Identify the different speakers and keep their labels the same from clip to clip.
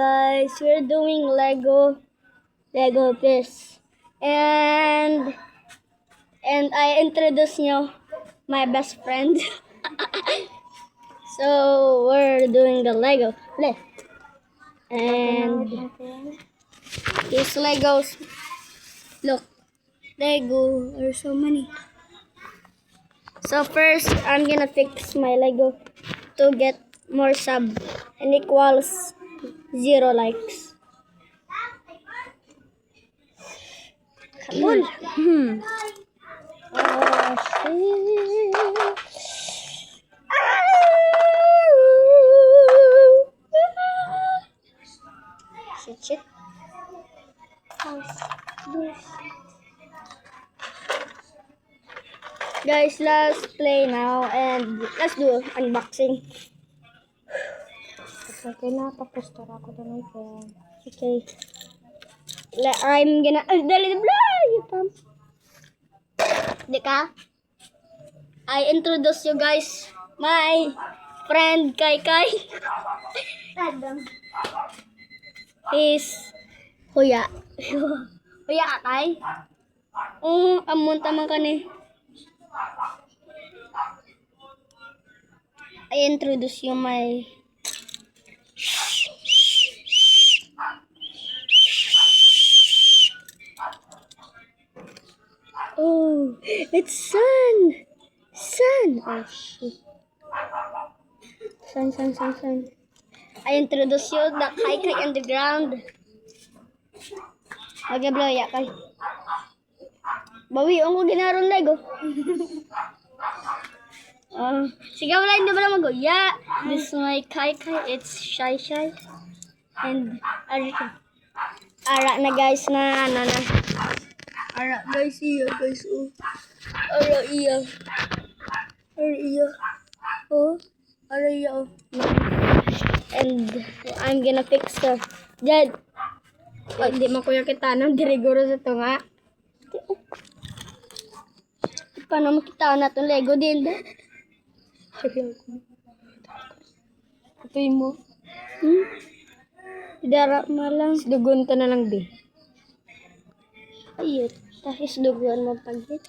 Speaker 1: Guys, we're doing Lego piece. And I introduce you my best friend. So we're doing the Lego. And these Legos. Look, Lego. There's so many. So first, I'm gonna fix my Lego to get more sub and equals 0 likes. Cool. Oh, shit. Guys, let's play now and let's do unboxing.
Speaker 2: Okay na, papostor ako doon ay friend.
Speaker 1: Okay. I'm gonna... dali, you pump. Di ka? I introduce you guys my friend Kai. He's Huya. Huya ka, Kai? Amon tamang ka ni. I introduce you my... Oh, it's sun. Oh, shit. Sun. I introduce you the Kai on the ground. Mag-blow ya, Kai. Bawi, ko ginaron Lego. Sige, wala, hindi ba na mag-uya? This is my Kai. It's shy. And, ara na guys na, Ara guys, iya. Ara iya. Oh. And I'm gonna fix her. Dad.
Speaker 2: Hindi man kuya kita nang diriguro sa to nga.
Speaker 1: Paano makita na itong Lego din?
Speaker 2: Itoy mo.
Speaker 1: Dara malang.
Speaker 2: Dugon ta na lang di.
Speaker 1: Ayun. Tapos duguan mo pagit.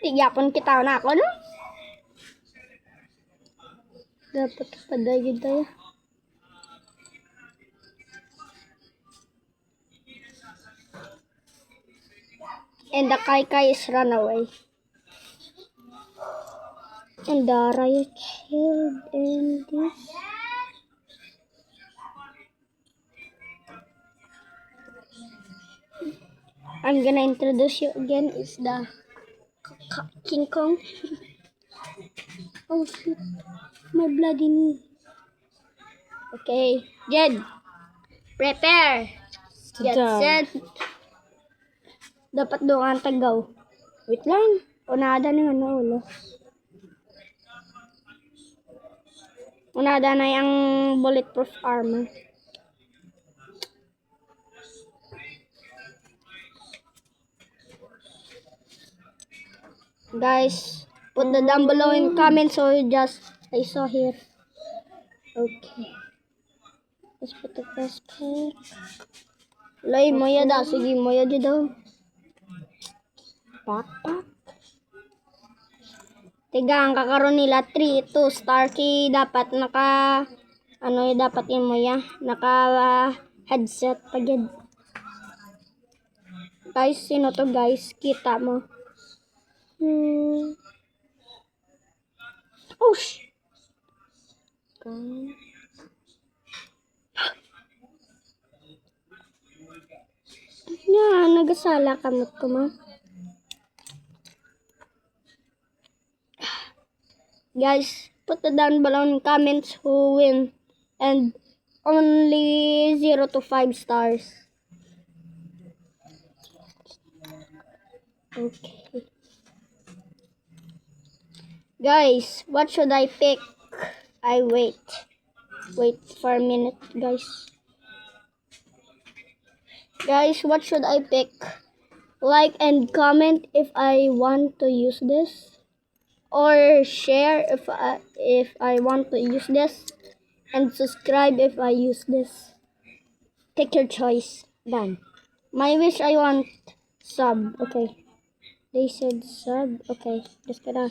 Speaker 1: Tigapon kita na ako, no? Dapat padagid tayo. And the Kai is run away. And Dara, you killed in this. I'm gonna introduce you again. Is the King Kong. Oh shit, my bloody knee. Okay, Jed, prepare. Get set. Dapat doon ang tagaw. Wait lang. Unada na nga ulo. Unada na yung bulletproof armor. Guys, put the down below in comments so you just I saw here. Okay. Let's put the first pack. Lay moya daw. Sige, moya di daw. Backpack. Tiga, ang kakaroon nila 3, 2, star key. Dapat dapat yun moya. Headset pagyan. Guys, sino to guys? Kita mo. Oh, nagasala kamot ko ma. Guys, put the down below in comments who win and only 0 to 5 stars. Okay. Guys, what should I pick? I wait for a minute, guys. Guys, what should I pick? like and comment if I want to use this, or share if I want to use this, and subscribe if I use this. Take your choice. Done. My wish, I want sub. Okay. They said sub. Okay. Just gotta.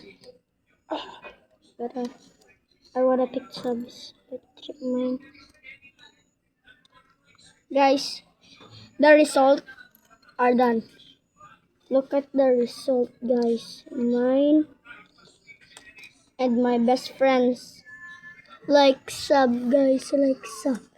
Speaker 1: I wanna pick subs. Let's check mine. Guys, the result are done. Look at the result, guys. Mine and my best friends. Like sub, guys. Like sub.